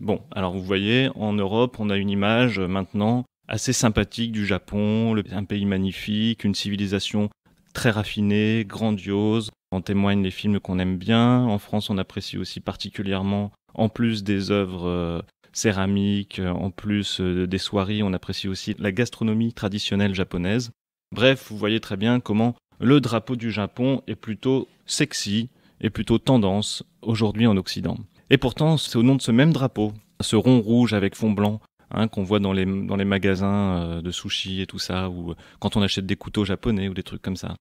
Bon, alors vous voyez, en Europe, on a une image maintenant assez sympathique du Japon, un pays magnifique, une civilisation très raffinée, grandiose. En témoignent les films qu'on aime bien. En France, on apprécie aussi particulièrement, en plus des œuvres céramiques, en plus des soieries, on apprécie aussi la gastronomie traditionnelle japonaise. Bref, vous voyez très bien comment le drapeau du Japon est plutôt sexy et plutôt tendance aujourd'hui en Occident. Et pourtant, c'est au nom de ce même drapeau, ce rond rouge avec fond blanc, qu'on voit dans les magasins de sushi et tout ça, ou quand on achète des couteaux japonais ou des trucs comme ça.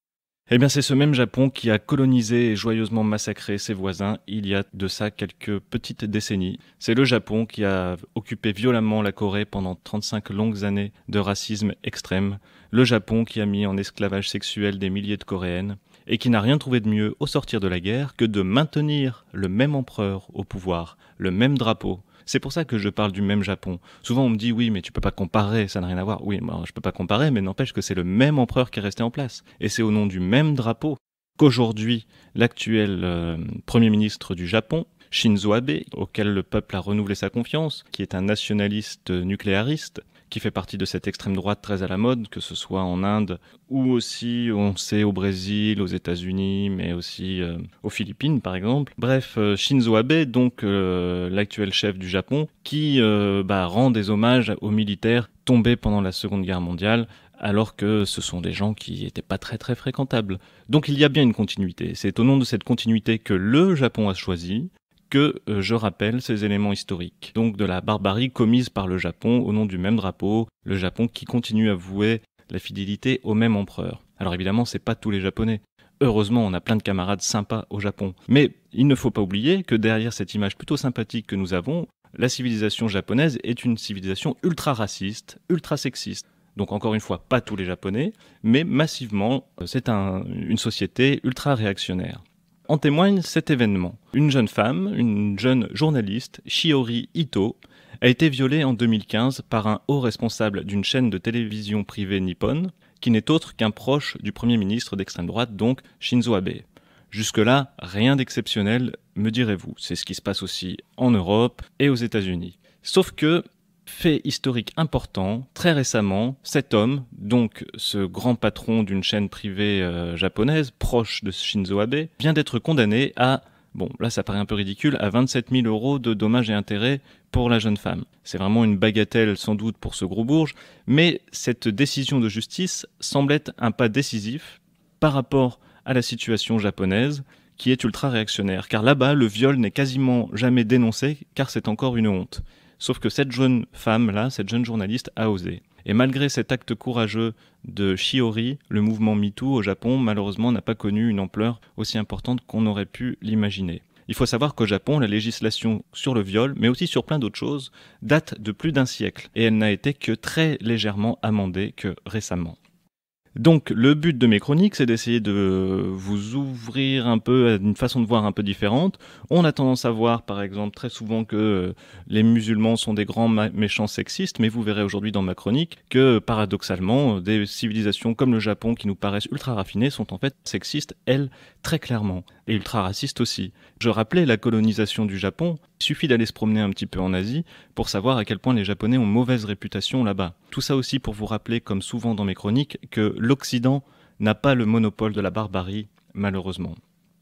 Eh bien, c'est ce même Japon qui a colonisé et joyeusement massacré ses voisins il y a de ça quelques petites décennies. C'est le Japon qui a occupé violemment la Corée pendant 35 longues années de racisme extrême. Le Japon qui a mis en esclavage sexuel des milliers de Coréennes et qui n'a rien trouvé de mieux au sortir de la guerre que de maintenir le même empereur au pouvoir, le même drapeau. C'est pour ça que je parle du même Japon. Souvent on me dit oui mais tu peux pas comparer, ça n'a rien à voir. Oui, moi, je peux pas comparer, mais n'empêche que c'est le même empereur qui est resté en place. Et c'est au nom du même drapeau qu'aujourd'hui l'actuel Premier ministre du Japon, Shinzo Abe, auquel le peuple a renouvelé sa confiance, qui est un nationaliste nucléariste, qui fait partie de cette extrême droite très à la mode, que ce soit en Inde ou aussi, on sait, au Brésil, aux États-Unis, mais aussi aux Philippines, par exemple. Bref, Shinzo Abe, donc l'actuel chef du Japon, qui rend des hommages aux militaires tombés pendant la Seconde Guerre mondiale, alors que ce sont des gens qui n'étaient pas très très fréquentables. Donc il y a bien une continuité. C'est au nom de cette continuité que le Japon a choisi que je rappelle ces éléments historiques. Donc de la barbarie commise par le Japon au nom du même drapeau, le Japon qui continue à vouer la fidélité au même empereur. Alors évidemment, c'est pas tous les Japonais. Heureusement, on a plein de camarades sympas au Japon. Mais il ne faut pas oublier que derrière cette image plutôt sympathique que nous avons, la civilisation japonaise est une civilisation ultra raciste, ultra sexiste. Donc encore une fois, pas tous les Japonais, mais massivement, c'est une société ultra réactionnaire. En témoigne cet événement. Une jeune femme, une jeune journaliste, Shiori Ito, a été violée en 2015 par un haut responsable d'une chaîne de télévision privée nippone, qui n'est autre qu'un proche du Premier ministre d'extrême droite, donc Shinzo Abe. Jusque-là, rien d'exceptionnel, me direz-vous. C'est ce qui se passe aussi en Europe et aux États-Unis. Sauf que, fait historique important, très récemment, cet homme, donc ce grand patron d'une chaîne privée japonaise, proche de Shinzo Abe, vient d'être condamné à, bon là ça paraît un peu ridicule, à 27 000 € de dommages et intérêts pour la jeune femme. C'est vraiment une bagatelle sans doute pour ce gros bourge, mais cette décision de justice semble être un pas décisif par rapport à la situation japonaise, qui est ultra réactionnaire, car là-bas le viol n'est quasiment jamais dénoncé, car c'est encore une honte. Sauf que cette jeune femme-là, cette jeune journaliste, a osé. Et malgré cet acte courageux de Shiori, le mouvement MeToo au Japon, malheureusement, n'a pas connu une ampleur aussi importante qu'on aurait pu l'imaginer. Il faut savoir qu'au Japon, la législation sur le viol, mais aussi sur plein d'autres choses, date de plus d'un siècle. Et elle n'a été que très légèrement amendée que récemment. Donc le but de mes chroniques, c'est d'essayer de vous ouvrir un peu à une façon de voir un peu différente. On a tendance à voir par exemple très souvent que les musulmans sont des grands méchants sexistes, mais vous verrez aujourd'hui dans ma chronique que paradoxalement, des civilisations comme le Japon qui nous paraissent ultra raffinées sont en fait sexistes, elles, très clairement, et ultra racistes aussi. Je rappelais la colonisation du Japon, il suffit d'aller se promener un petit peu en Asie pour savoir à quel point les Japonais ont mauvaise réputation là-bas. Tout ça aussi pour vous rappeler, comme souvent dans mes chroniques, que l'Occident n'a pas le monopole de la barbarie, malheureusement.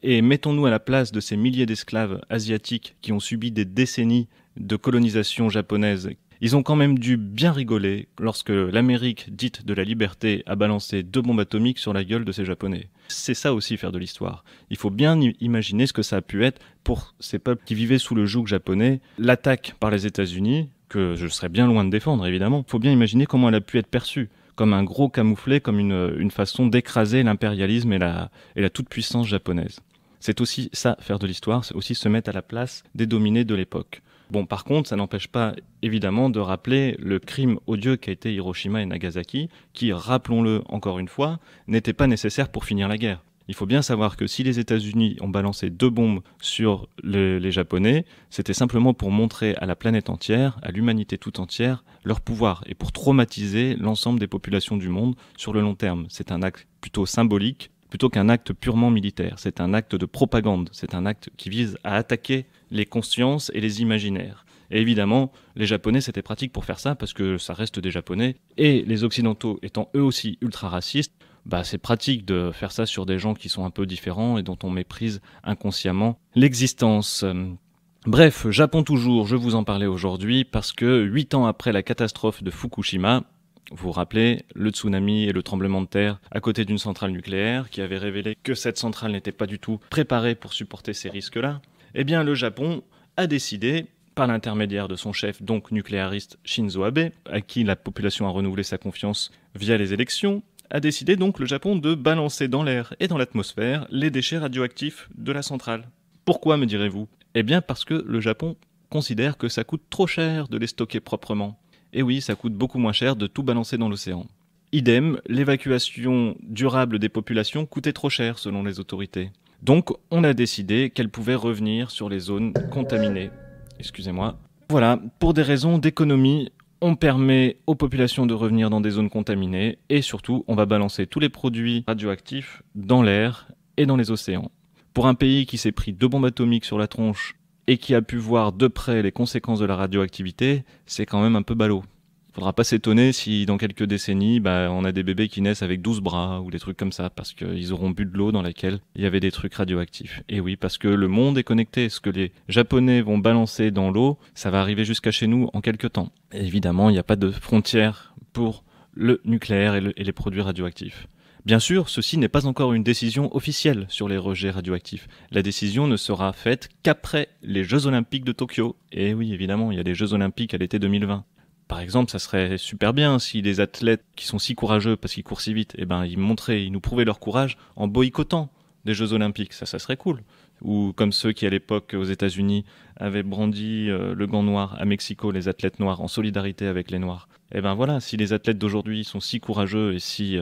Et mettons-nous à la place de ces milliers d'esclaves asiatiques qui ont subi des décennies de colonisation japonaise. Ils ont quand même dû bien rigoler lorsque l'Amérique dite de la liberté a balancé 2 bombes atomiques sur la gueule de ces Japonais. C'est ça aussi faire de l'histoire. Il faut bien imaginer ce que ça a pu être pour ces peuples qui vivaient sous le joug japonais. L'attaque par les États-Unis, que je serais bien loin de défendre évidemment, il faut bien imaginer comment elle a pu être perçue. Comme un gros camouflet, comme une façon d'écraser l'impérialisme et la toute-puissance japonaise. C'est aussi ça, faire de l'histoire, c'est aussi se mettre à la place des dominés de l'époque. Bon, par contre, ça n'empêche pas, évidemment, de rappeler le crime odieux qu'a été Hiroshima et Nagasaki, qui, rappelons-le encore une fois, n'était pas nécessaire pour finir la guerre. Il faut bien savoir que si les États-Unis ont balancé 2 bombes sur les Japonais, c'était simplement pour montrer à la planète entière, à l'humanité tout entière, leur pouvoir, et pour traumatiser l'ensemble des populations du monde sur le long terme. C'est un acte plutôt symbolique, plutôt qu'un acte purement militaire. C'est un acte de propagande, c'est un acte qui vise à attaquer les consciences et les imaginaires. Et évidemment, les Japonais, c'était pratique pour faire ça, parce que ça reste des Japonais. Et les Occidentaux étant eux aussi ultra racistes, c'est pratique de faire ça sur des gens qui sont un peu différents et dont on méprise inconsciemment l'existence. Bref, Japon toujours, je vous en parlais aujourd'hui, parce que 8 ans après la catastrophe de Fukushima, vous vous rappelez, le tsunami et le tremblement de terre à côté d'une centrale nucléaire qui avait révélé que cette centrale n'était pas du tout préparée pour supporter ces risques-là, eh bien le Japon a décidé, par l'intermédiaire de son chef donc nucléariste Shinzo Abe, à qui la population a renouvelé sa confiance via les élections, a décidé donc le Japon de balancer dans l'air et dans l'atmosphère les déchets radioactifs de la centrale. Pourquoi, me direz-vous ? Eh bien parce que le Japon considère que ça coûte trop cher de les stocker proprement. Et oui, ça coûte beaucoup moins cher de tout balancer dans l'océan. Idem, l'évacuation durable des populations coûtait trop cher selon les autorités. Donc on a décidé qu'elle pouvait revenir sur les zones contaminées. Excusez-moi. Voilà, pour des raisons d'économie, on permet aux populations de revenir dans des zones contaminées et surtout, on va balancer tous les produits radioactifs dans l'air et dans les océans. Pour un pays qui s'est pris 2 bombes atomiques sur la tronche et qui a pu voir de près les conséquences de la radioactivité, c'est quand même un peu ballot. Faudra pas s'étonner si dans quelques décennies, on a des bébés qui naissent avec 12 bras ou des trucs comme ça, parce qu'ils auront bu de l'eau dans laquelle il y avait des trucs radioactifs. Et oui, parce que le monde est connecté. Ce que les Japonais vont balancer dans l'eau, ça va arriver jusqu'à chez nous en quelques temps. Et évidemment, il n'y a pas de frontières pour le nucléaire et les produits radioactifs. Bien sûr, ceci n'est pas encore une décision officielle sur les rejets radioactifs. La décision ne sera faite qu'après les Jeux Olympiques de Tokyo. Et oui, évidemment, il y a les Jeux Olympiques à l'été 2020. Par exemple, ça serait super bien si les athlètes qui sont si courageux parce qu'ils courent si vite, ils nous prouvaient leur courage en boycottant des Jeux Olympiques. Ça serait cool. Ou comme ceux qui, à l'époque, aux États-Unis, avaient brandi le gant noir à Mexico, les athlètes noirs, en solidarité avec les Noirs. Voilà, si les athlètes d'aujourd'hui sont si courageux et si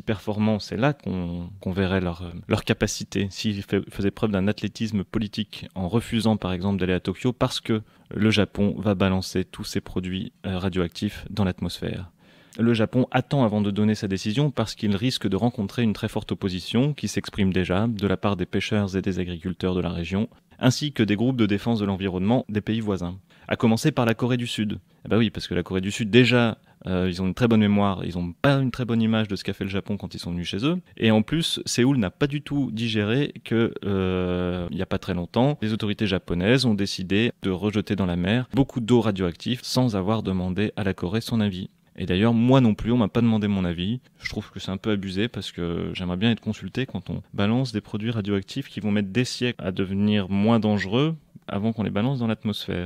performants, c'est là qu'on verrait leur capacité. S'ils faisaient preuve d'un athlétisme politique en refusant, par exemple, d'aller à Tokyo parce que le Japon va balancer tous ces produits radioactifs dans l'atmosphère. Le Japon attend avant de donner sa décision parce qu'il risque de rencontrer une très forte opposition qui s'exprime déjà de la part des pêcheurs et des agriculteurs de la région, ainsi que des groupes de défense de l'environnement des pays voisins. À commencer par la Corée du Sud. Oui, parce que la Corée du Sud, déjà, ils ont une très bonne mémoire, ils n'ont pas une très bonne image de ce qu'a fait le Japon quand ils sont venus chez eux. Et en plus, Séoul n'a pas du tout digéré que, il n'y a pas très longtemps, les autorités japonaises ont décidé de rejeter dans la mer beaucoup d'eau radioactive sans avoir demandé à la Corée son avis. Et d'ailleurs, moi non plus, on m'a pas demandé mon avis. Je trouve que c'est un peu abusé parce que j'aimerais bien être consulté quand on balance des produits radioactifs qui vont mettre des siècles à devenir moins dangereux avant qu'on les balance dans l'atmosphère.